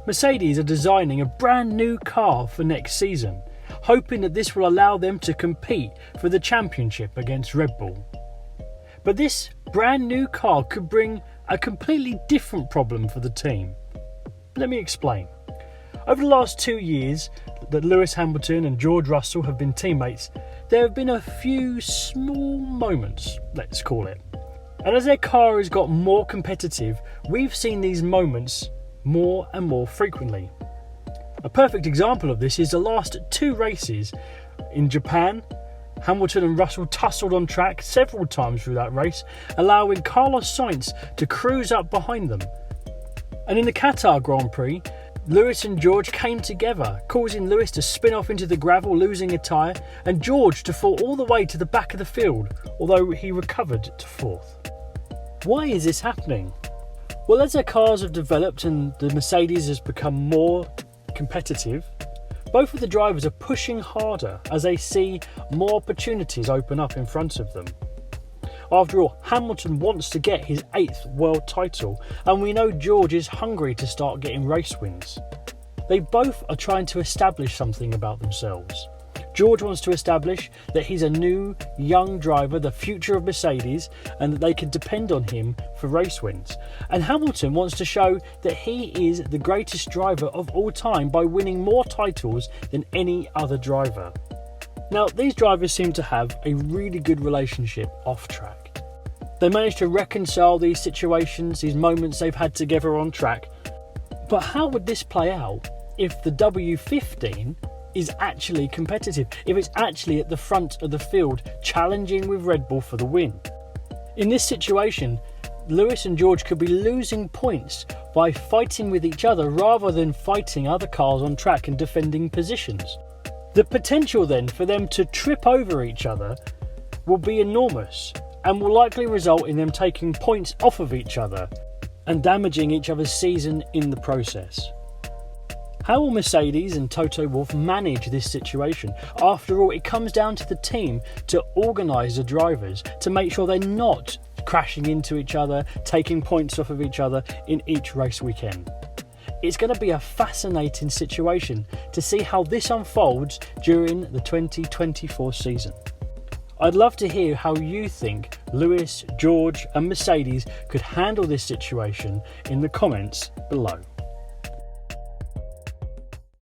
Mercedes are designing a brand new car for next season, hoping that this will allow them to compete for the championship against Red Bull. But this brand new car could bring a completely different problem for the team. Let me explain. Over the last 2 years that Lewis Hamilton and George Russell have been teammates, there have been a few small moments, let's call it. And as their car has got more competitive, we've seen these moments more and more frequently. A perfect example of this is the last 2 races. In Japan, Hamilton and Russell tussled on track several times through that race, allowing Carlos Sainz to cruise up behind them. And in the Qatar Grand Prix, Lewis and George came together, causing Lewis to spin off into the gravel, losing a tyre, and George to fall all the way to the back of the field, although he recovered to 4th. Why is this happening? Well, as their cars have developed and the Mercedes has become more competitive, both of the drivers are pushing harder as they see more opportunities open up in front of them. After all, Hamilton wants to get his 8th world title, and we know George is hungry to start getting race wins. They both are trying to establish something about themselves. George wants to establish that he's a new, young driver, the future of Mercedes, and that they can depend on him for race wins. And Hamilton wants to show that he is the greatest driver of all time by winning more titles than any other driver. Now, these drivers seem to have a really good relationship off track. They manage to reconcile these situations, these moments they've had together on track. But how would this play out if the W14 is actually competitive, if it's actually at the front of the field challenging with Red Bull for the win? In this situation, Lewis and George could be losing points by fighting with each other rather than fighting other cars on track and defending positions. The potential then for them to trip over each other will be enormous and will likely result in them taking points off of each other and damaging each other's season in the process. How will Mercedes and Toto Wolff manage this situation? After all, it comes down to the team to organise the drivers to make sure they're not crashing into each other, taking points off of each other in each race weekend. It's going to be a fascinating situation to see how this unfolds during the 2024 season. I'd love to hear how you think Lewis, George and Mercedes could handle this situation in the comments below.